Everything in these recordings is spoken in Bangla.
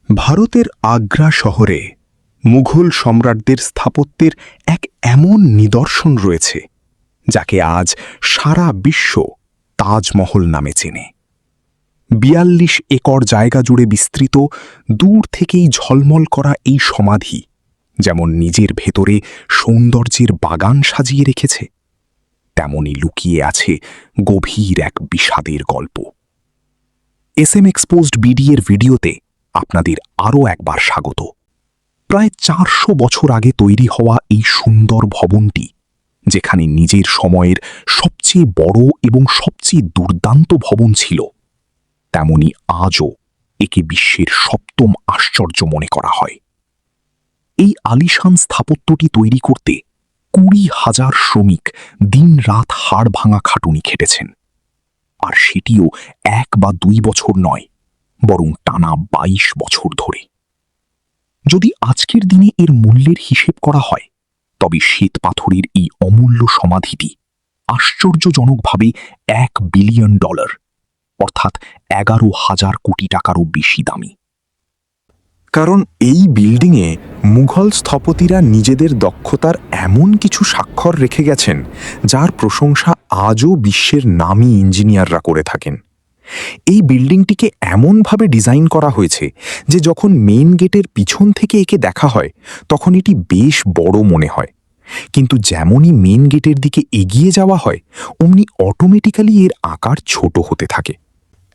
ভারতের আগ্রা শহরে মুঘল সম্রাটদের স্থাপত্যের এক এমন নিদর্শন রয়েছে যাকে আজ সারা বিশ্ব তাজমহল নামে চেনে। ৪২ একর জায়গা জুড়ে বিস্তৃত, দূর থেকেই ঝলমল করা এই সমাধি যেমন নিজের ভেতরে সৌন্দর্যের বাগান সাজিয়ে রেখেছে, তেমনি লুকিয়ে আছে গভীর এক বিষাদের গল্প। SM এক্সপোজড BD এর ভিডিওতে আপনাদের আরও একবার স্বাগত। প্রায় ৪০০ বছর আগে তৈরি হওয়া এই সুন্দর ভবনটি, যেখানে নিজের সময়ের সবচেয়ে বড় এবং সবচেয়ে দুর্দান্ত ভবন ছিল, তেমনি আজও একে বিশ্বের ৭ম আশ্চর্য মনে করা হয়। এই আলিশান স্থাপত্যটি তৈরি করতে ২০,০০০ শ্রমিক দিনরাত হাড় ভাঙা খাটুনি খেটেছেন, আর সেটিও ১ বা ২ বছর নয়, বরং টানা ২২ বছর ধরে। যদি আজকের দিনে এর মূল্যের হিসেব করা হয়, তবে শ্বেত পাথরের এই অমূল্য সমাধিটি আশ্চর্যজনকভাবে $১ বিলিয়ন, অর্থাৎ ১১,০০০ কোটি টাকারও বেশি দামি। কারণ এই বিল্ডিংয়ে মুঘল স্থপতিরা নিজেদের দক্ষতার এমন কিছু স্বাক্ষর রেখে গেছেন, যার প্রশংসা আজও বিশ্বের নামী ইঞ্জিনিয়াররা করে থাকেন। এই বিল্ডিংটিকে এমনভাবে ডিজাইন করা হয়েছে যে যখন মেইন গেটের পিছন থেকে একে দেখা হয়, তখন এটি বেশ বড় মনে হয়, কিন্তু যেমনই মেইন গেটের দিকে এগিয়ে যাওয়া হয়, অমনি অটোমেটিক্যালি এর আকার ছোট হতে থাকে।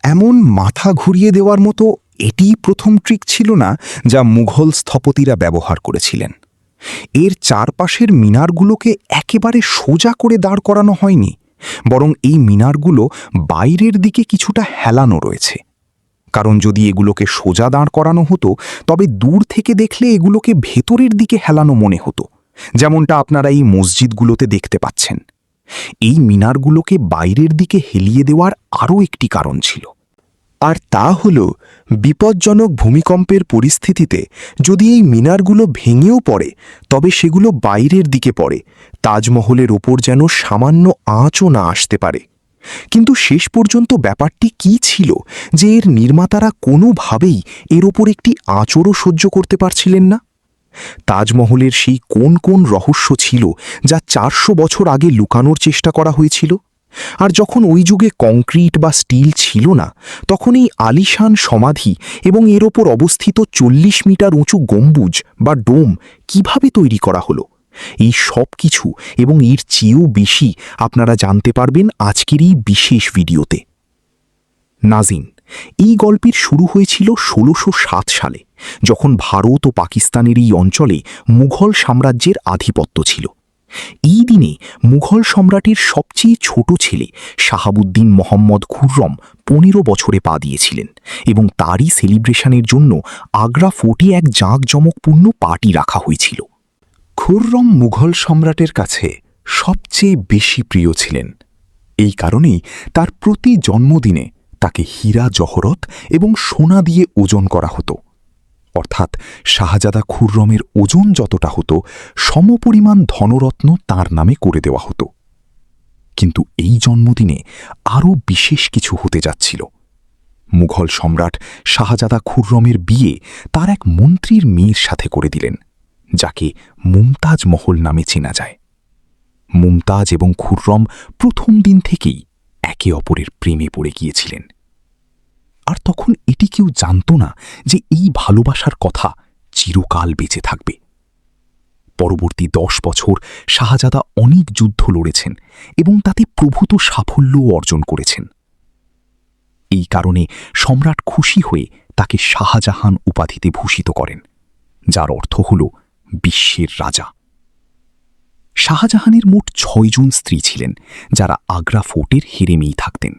এমন মাথা ঘুরিয়ে দেওয়ার মতো এটিই প্রথম ট্রিক ছিল না যা মুঘল স্থপতিরা ব্যবহার করেছিলেন। এর চারপাশের মিনারগুলোকে একেবারে সোজা করে দাঁড় করানো হয়নি, বরং এই মিনারগুলো বাইরের দিকে কিছুটা হেলানো রয়েছে। কারণ যদি এগুলোকে সোজা দাঁড় করানো হতো, তবে দূর থেকে দেখলে এগুলোকে ভেতরের দিকে হেলানো মনে হতো, যেমনটা আপনারা এই মসজিদগুলোতে দেখতে পাচ্ছেন। এই মিনারগুলোকে বাইরের দিকে হেলিয়ে দেওয়ার আরও একটি কারণ ছিল, আর তা হল বিপজ্জনক ভূমিকম্পের পরিস্থিতিতে যদি এই মিনারগুলো ভেঙেও পড়ে, তবে সেগুলো বাইরের দিকে পড়ে, তাজমহলের ওপর যেন সামান্য আঁচও না আসতে পারে। কিন্তু শেষ পর্যন্ত ব্যাপারটি কী ছিল যে এর নির্মাতারা কোনোভাবেই এর ওপর একটি আঁচড়ও সহ্য করতে পারছিলেন না? তাজমহলের সেই কোন কোন রহস্য ছিল যা ৪০০ বছর আগে লুকানোর চেষ্টা করা হয়েছিল? আর যখন ওই যুগে কংক্রিট বা স্টিল ছিল না, তখন এই আলিশান সমাধি এবং এর ওপর অবস্থিত ৪০ মিটার উঁচু গম্বুজ বা ডোম কিভাবে তৈরি করা হলো, এই সব কিছু এবং এর চেয়েও বেশি আপনারা জানতে পারবেন আজকের এই বিশেষ ভিডিওতে। নাজিন, এই গল্পের শুরু হয়েছিল ১৬০৭ সালে, যখন ভারত ও পাকিস্তানের এই অঞ্চলে মুঘল সাম্রাজ্যের আধিপত্য ছিল। এই দিনে মুঘল সম্রাটের সবচেয়ে ছোট ছেলে শাহাবুদ্দিন মোহাম্মদ খুররম ১৫ বছরে পা দিয়েছিলেন, এবং তারই সেলিব্রেশনের জন্য আগ্রা ফোর্টে এক জাঁকজমকপূর্ণ পার্টি রাখা হয়েছিল। খুররম মুঘল সম্রাটের কাছে সবচেয়ে বেশি প্রিয় ছিলেন। এই কারণেই তার প্রতি জন্মদিনে তাকে হীরা জহরত এবং সোনা দিয়ে ওজন করা হতো, অর্থাৎ শাহজাদা খুররমের ওজন যতটা হতো, সমপরিমাণ ধনরত্ন তার নামে করে দেওয়া হতো। কিন্তু এই জন্মদিনে আরও বিশেষ কিছু হতে যাচ্ছিল। মুঘল সম্রাট শাহজাদা খুররমের বিয়ে তার এক মন্ত্রীর মেয়ের সাথে করে দিলেন, যাকে মুমতাজ মহল নামে চেনা যায়। মুমতাজ এবং খুররম প্রথম দিন থেকেই একে অপরের প্রেমে পড়ে গিয়েছিলেন, আর তখন এটি কেউ জানত না যে এই ভালোবাসার কথা চিরকাল বেঁচে থাকবে। পরবর্তী ১০ বছর শাহজাদা অনেক যুদ্ধ লড়েছেন এবং তাতে প্রভূত সাফল্যও অর্জন করেছেন। এই কারণে সম্রাট খুশি হয়ে তাকে শাহজাহান উপাধিতে ভূষিত করেন, যার অর্থ হল বিশ্বের রাজা। শাহজাহানের মোট ৬ জন স্ত্রী ছিলেন, যারা আগ্রা ফোর্টের হেরেমেই থাকতেন।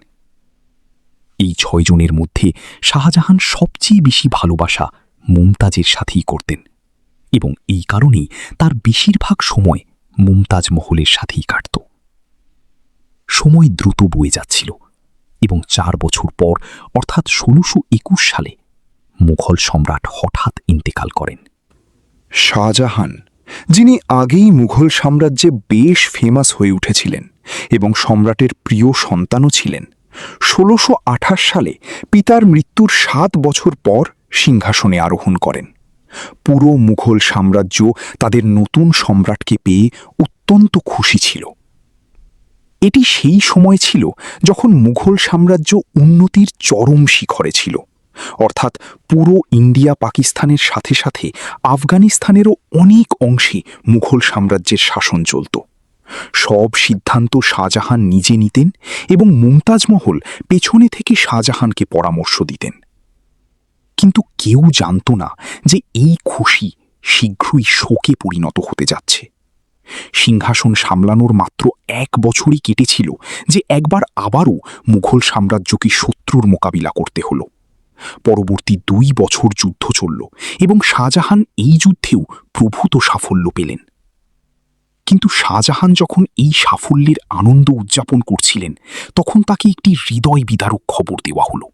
এই ৬ জনের মধ্যে শাহজাহান সবচেয়ে বেশি ভালোবাসা মুমতাজের সাথেই করতেন, এবং এই কারণেই তার বেশিরভাগ সময় মুমতাজ মহলের সাথেই কাটত। সময় দ্রুত বয়ে যাচ্ছিল, এবং ৪ বছর পর, অর্থাৎ ১৬২১ সালে মুঘল সম্রাট হঠাৎ ইন্তেকাল করেন। শাহজাহান, যিনি আগেই মুঘল সাম্রাজ্যে বেশ ফেমাস হয়ে উঠেছিলেন এবং সম্রাটের প্রিয় সন্তানও ছিলেন, ১৬২৮ সালে পিতার মৃত্যুর ৭ বছর পর সিংহাসনে আরোহণ করেন। পুরো মুঘল সাম্রাজ্য তাদের নতুন সম্রাটকে পেয়ে অত্যন্ত খুশি ছিল। এটি সেই সময় ছিল যখন মুঘল সাম্রাজ্য উন্নতির চরম শিখরে ছিল, অর্থাৎ পুরো ইন্ডিয়া পাকিস্তানের সাথে সাথে আফগানিস্তানেরও অনেক অংশে মুঘল সাম্রাজ্যের শাসন চলত। সব সিদ্ধান্ত শাহজাহান নিজে নিতেন এবং মুমতাজ মহল পেছনে থেকে শাহজাহানকে পরামর্শ দিতেন। কিন্তু কেউ জানত না যে এই খুশি শীঘ্রই শোকে পরিণত হতে যাচ্ছে। সিংহাসন সামলানোর মাত্র 1 বছরই কেটেছিল যে একবার আবারও মুঘল সাম্রাজ্যকে শত্রুর মোকাবিলা করতে হলো। পরবর্তী 2 বছর যুদ্ধ চলল এবং শাহজাহান এই যুদ্ধেও প্রভূত সাফল্য পেলেন। কিন্তু শাহজাহান যখন এই সাফল্যের আনন্দ উদযাপন করছিলেন, তখন তাকে একটি হৃদয় বিদারক খবর দেওয়া হলো।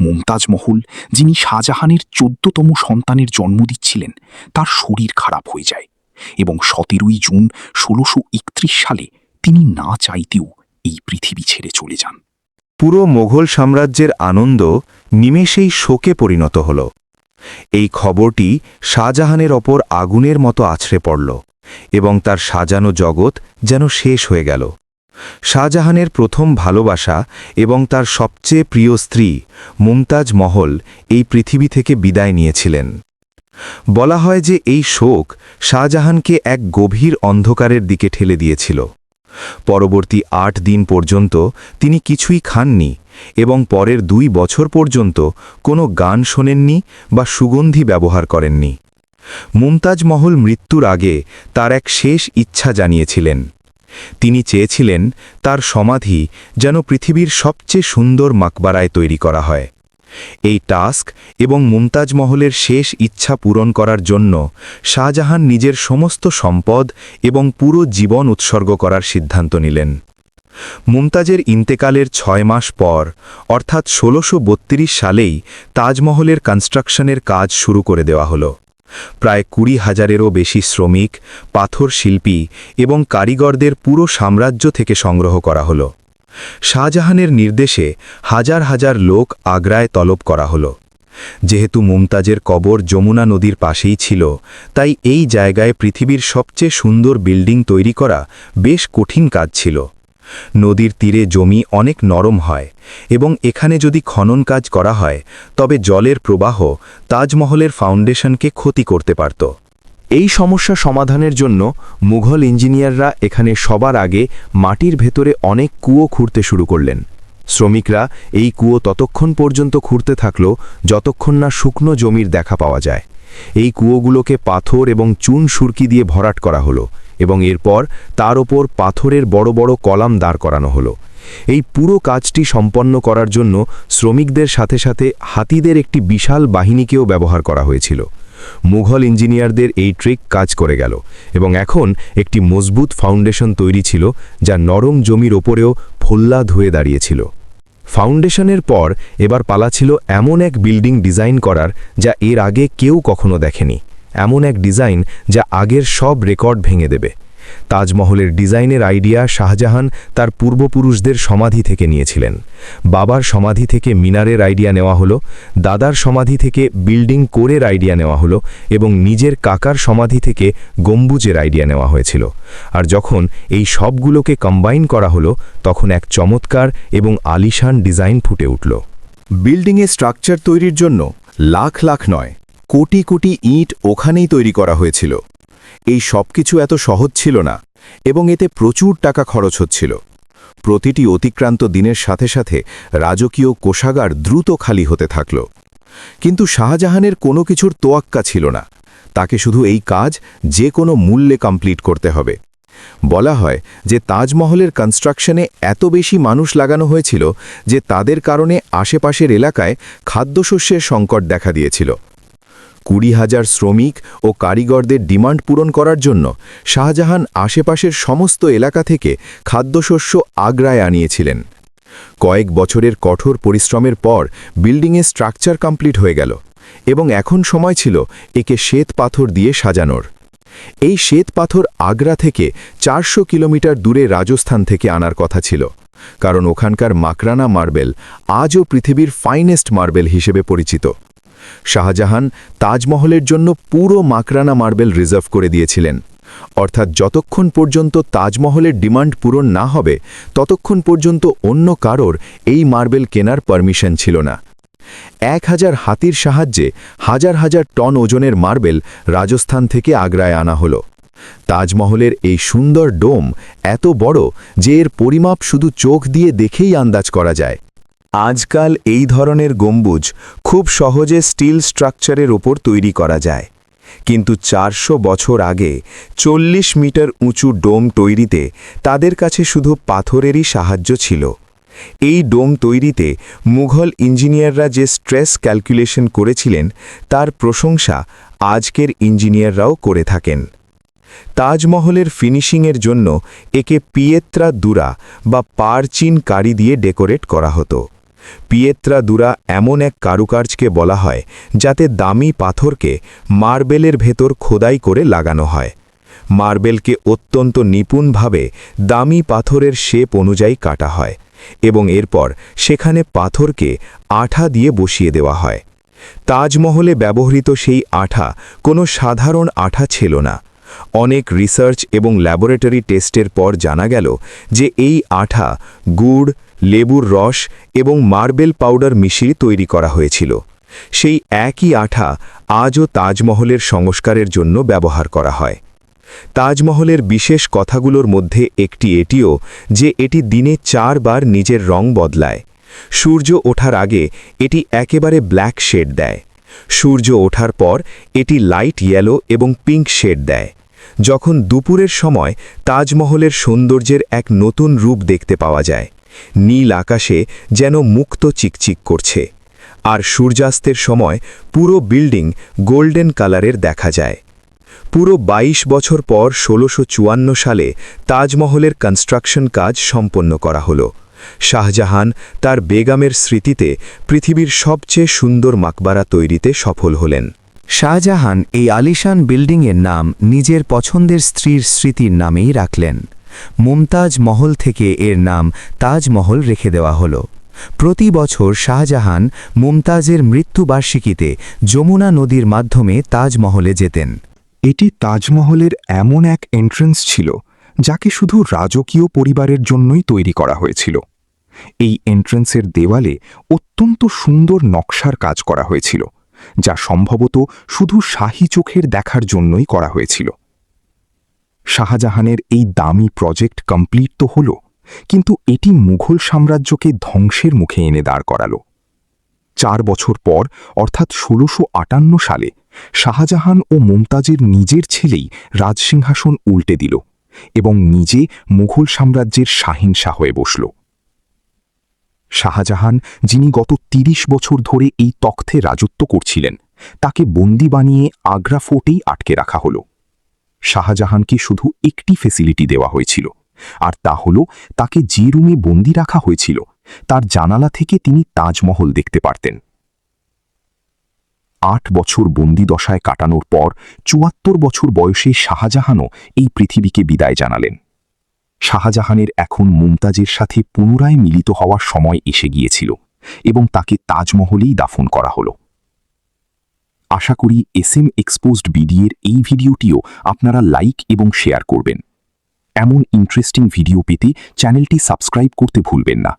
মুমতাজ মহল, যিনি শাহজাহানের 14তম সন্তানের জন্ম দিচ্ছিলেন, তার শরীর খারাপ হয়ে যায় এবং 17ই জুন 1631 সালে তিনি না চাইতেও এই পৃথিবী ছেড়ে চলে যান। পুরো মোঘল সাম্রাজ্যের আনন্দ নিমেষেই শোকে পরিণত হল। এই খবরটি শাহজাহানের ওপর আগুনের মতো আছড়ে পড়ল এবং তার সাজানো জগৎ যেন শেষ হয়ে গেল। শাহজাহানের প্রথম ভালোবাসা এবং তার সবচেয়ে প্রিয় স্ত্রী মুমতাজ মহল এই পৃথিবী থেকে বিদায় নিয়েছিলেন। বলা হয় যে এই শোক শাহজাহানকে এক গভীর অন্ধকারের দিকে ঠেলে দিয়েছিল। পরবর্তী 8 দিন পর্যন্ত তিনি কিছুই খাননি এবং পরের 2 বছর পর্যন্ত কোনো গান শোনেননি বা সুগন্ধি ব্যবহার করেননি। মুমতাজ মহল মৃত্যুর আগে তার এক শেষ ইচ্ছা জানিয়েছিলেন। তিনি চেয়েছিলেন তার সমাধি যেন পৃথিবীর সবচেয়ে সুন্দর মাকবারায় তৈরি করা হয়। এই টাস্ক এবং মুমতাজ মহলের শেষ ইচ্ছা পূরণ করার জন্য শাহজাহান নিজের সমস্ত সম্পদ এবং পুরো জীবন উৎসর্গ করার সিদ্ধান্ত নিলেন। মুমতাজের ইন্তেকালের 6 মাস পর, অর্থাৎ 1632 সালেই তাজমহলের কনস্ট্রাকশনের কাজ শুরু করে দেওয়া হলো। প্রায় 20,000-এরও বেশি শ্রমিক, পাথর শিল্পী এবং কারিগরদের পুরো সাম্রাজ্য থেকে সংগ্রহ করা হলো। শাহজাহানের নির্দেশে হাজার হাজার লোক আগ্রায় তলব করা হলো। যেহেতু মুমতাজের কবর যমুনা নদীর পাশেই ছিল, তাই এই জায়গায় পৃথিবীর সবচেয়ে সুন্দর বিল্ডিং তৈরি করা বেশ কঠিন কাজ ছিল। নদীর তীরে জমি অনেক নরম হয় এবং এখানে যদি খনন কাজ করা হয় তবে জলের প্রবাহ তাজমহলের ফাউন্ডেশনকে ক্ষতি করতে পারত। এই সমস্যা সমাধানের জন্য মুঘল ইঞ্জিনিয়াররা এখানে সবার আগে মাটির ভেতরে অনেক কুয়ো খুঁড়তে শুরু করলেন। শ্রমিকরা এই কুয়ো ততক্ষণ পর্যন্ত খুঁড়তে থাকল যতক্ষণ না শুকনো জমির দেখা পাওয়া যায়। এই কুয়োগুলোকে পাথর এবং চুন সুরকি দিয়ে ভরাট করা হলো এবং এরপর তার ওপর পাথরের বড় বড় কলাম দাঁড় করানো হলো। এই পুরো কাজটি সম্পন্ন করার জন্য শ্রমিকদের সাথে সাথে হাতিদের একটি বিশাল বাহিনীকেও ব্যবহার করা হয়েছিল। মুঘল ইঞ্জিনিয়ারদের এই ট্রিক কাজ করে গেল এবং এখন একটি মজবুত ফাউন্ডেশন তৈরি ছিল, যা নরম জমির ওপরেও ফোল্লাদ হয়ে দাঁড়িয়েছিল। ফাউন্ডেশনের পর এবার পালা ছিল এমন এক বিল্ডিং ডিজাইন করার যা এর আগে কেউ কখনো দেখেনি, এমন এক ডিজাইন যা আগের সব রেকর্ড ভেঙে দেবে। তাজমহলের ডিজাইনের আইডিয়া শাহজাহান তার পূর্বপুরুষদের সমাধি থেকে নিয়েছিলেন। বাবার সমাধি থেকে মিনারের আইডিয়া নেওয়া হলো, দাদার সমাধি থেকে বিল্ডিং কোরের আইডিয়া নেওয়া হলো এবং নিজের কাকার সমাধি থেকে গম্বুজের আইডিয়া নেওয়া হয়েছিল। আর যখন এই সবগুলোকে কম্বাইন করা হলো, তখন এক চমৎকার এবং আলিশান ডিজাইন ফুটে উঠল। বিল্ডিংয়ে স্ট্রাকচার তৈরির জন্য লাখ লাখ নয়, কোটি কোটি ইট ওখানেই তৈরি করা হয়েছিল। এই সবকিছু এত সহজ ছিল না এবং এতে প্রচুর টাকা খরচ হচ্ছিল। প্রতিটি অতিক্রান্ত দিনের সাথে সাথে রাজকীয় কোষাগার দ্রুত খালি হতে থাকল। কিন্তু শাহজাহানের কোনো কিছুর তোয়াক্কা ছিল না। তাকে শুধু এই কাজ যে কোনো মূল্যে কমপ্লিট করতে হবে। বলা হয় যে তাজমহলের কনস্ট্রাকশনে এত বেশি মানুষ লাগানো হয়েছিল যে তাদের কারণে আশেপাশের এলাকায় খাদ্যশস্যের সংকট দেখা দিয়েছিল। 20,000 শ্রমিক ও কারিগরদের ডিমান্ড পূরণ করার জন্য শাহজাহান আশেপাশের সমস্ত এলাকা থেকে খাদ্যশস্য আগ্রায় আনিয়েছিলেন। কয়েক বছরের কঠোর পরিশ্রমের পর বিল্ডিংয়ের স্ট্রাকচার কমপ্লিট হয়ে গেল এবং এখন সময় ছিল একে শ্বেত পাথর দিয়ে সাজানোর। এই শ্বেত পাথর আগ্রা থেকে 400 কিলোমিটার দূরে রাজস্থান থেকে আনার কথা ছিল, কারণ ওখানকার মাকরানা মার্বেল আজও পৃথিবীর ফাইনেস্ট মার্বেল হিসেবে পরিচিত। শাহজাহান তাজমহলের জন্য পুরো মাকরানা মার্বেল রিজার্ভ করে দিয়েছিলেন, অর্থাৎ যতক্ষণ পর্যন্ত তাজমহলের ডিমান্ড পূরণ না হবে ততক্ষণ পর্যন্ত অন্য কারোর এই মার্বেল কেনার পারমিশন ছিল না। 1000 হাতির সাহায্যে হাজার হাজার টন ওজনের মার্বেল রাজস্থান থেকে আগ্রায় আনা হলো। তাজমহলের এই সুন্দর ডোম এত বড় যে এর পরিমাপ শুধু চোখ দিয়ে দেখেই আন্দাজ করা যায়। আজকাল এই ধরনের গম্বুজ খুব সহজে স্টিল স্ট্রাকচারের ওপর তৈরি করা যায়, কিন্তু 400 বছর আগে 40 মিটার উঁচু ডোম তৈরিতে তাদের কাছে শুধু পাথরেরই সাহায্য ছিল। এই ডোম তৈরিতে মুঘল ইঞ্জিনিয়াররা যে স্ট্রেস ক্যালকুলেশন করেছিলেন তার প্রশংসা আজকের ইঞ্জিনিয়াররাও করে থাকেন। তাজমহলের ফিনিশিংয়ের জন্য একে পিয়েত্রা দুরা বা পারচিন কারি দিয়ে ডেকোরেট করা হতো। পিয়েত্রা দুরা এমন এক কারুকার্যকে বলা হয় যাতে দামি পাথরকে মার্বেলের ভেতর খোদাই করে লাগানো হয়। মার্বেলকে অত্যন্ত নিপুণভাবে দামি পাথরের শেপ অনুযায়ী কাটা হয় এবং এরপর সেখানে পাথরকে আঠা দিয়ে বসিয়ে দেওয়া হয়। তাজমহলে ব্যবহৃত সেই আঠা কোনো সাধারণ আঠা ছিল না। অনেক রিসার্চ এবং ল্যাবরেটরি টেস্টের পর জানা গেল যে এই আঠা গুড়, লেবুর রস এবং মার্বেল পাউডার মিশিয়ে তৈরি করা হয়েছিল। সেই একই আঠা আজও তাজমহলের সংস্কারের জন্য ব্যবহার করা হয়। তাজমহলের বিশেষ কথাগুলোর মধ্যে একটি এটিও যে এটি দিনে 4 বার নিজের রং বদলায়। সূর্য ওঠার আগে এটি একেবারে ব্ল্যাক শেড দেয়। সূর্য ওঠার পর এটি লাইট ইয়েলো এবং পিঙ্ক শেড দেয়। যখন দুপুরের সময় তাজমহলের সৌন্দর্যের এক নতুন রূপ দেখতে পাওয়া যায়, নীল আকাশে যেন মুক্ত চিকচিক করছে, আর সূর্যাস্তের সময় পুরো বিল্ডিং গোল্ডেন কালারের দেখা যায়। পুরো 22 বছর পর 1654 সালে তাজমহলের কনস্ট্রাকশন কাজ সম্পন্ন করা হলো। শাহজাহান তার বেগমের স্মৃতিতে পৃথিবীর সবচেয়ে সুন্দর মাকবারা তৈরিতে সফল হলেন। শাহজাহান এই আলিশান বিল্ডিংয়ের নাম নিজের পছন্দের স্ত্রীর স্মৃতির নামেই রাখলেন। মুমতাজ মহল থেকে এর নাম তাজমহল রেখে দেওয়া হল। প্রতি বছর শাহজাহান মুমতাজের মৃত্যুবার্ষিকীতে যমুনা নদীর মাধ্যমে তাজমহলে যেতেন। এটি তাজমহলের এমন এক এন্ট্রেন্স ছিল যাকে শুধু রাজকীয় পরিবারের জন্যই তৈরি করা হয়েছিল। এই এন্ট্রেন্সের দেওয়ালে অত্যন্ত সুন্দর নকশার কাজ করা হয়েছিল, যা সম্ভবত শুধু শাহী চোখের দেখার জন্যই করা হয়েছিল। শাহজাহানের এই দামি প্রজেক্ট কমপ্লিট তো হল, কিন্তু এটি মুঘল সাম্রাজ্যকে ধ্বংসের মুখে এনে দাঁড় করাল। 4 বছর পর অর্থাৎ 1658 সালে শাহজাহান ও মুমতাজের নিজের ছেলেই রাজসিংহাসন উল্টে দিল এবং নিজে মুঘল সাম্রাজ্যের শাহিনশাহ হয়ে বসল। শাহজাহান, যিনি গত 30 বছর ধরে এই তখ্তে রাজত্ব করছিলেন, তাকে বন্দী বানিয়ে আগ্রা ফোর্টেই আটকে রাখা হল। শাহজাহানকে শুধু একটি ফেসিলিটি দেওয়া হয়েছিল, আর তা হল তাকে যে রুমে বন্দী রাখা হয়েছিল তার জানালা থেকে তিনি তাজমহল দেখতে পারতেন। 8 বছর বন্দী দশায় কাটানোর পর 74 বছর বয়সে শাহজাহানও এই পৃথিবীকে বিদায় জানালেন। শাহজাহানের এখন মুমতাজের সাথে পুনরায় মিলিত হওয়ার সময় এসে গিয়েছিল এবং তাকে তাজমহলেই দাফন করা হল। আশা করি SM এক্সপোজড বিডির এই ভিডিওটিও আপনারা লাইক এবং শেয়ার করবেন। এমন ইন্টারেস্টিং ভিডিও পেতে চ্যানেলটি সাবস্ক্রাইব করতে ভুলবেন না।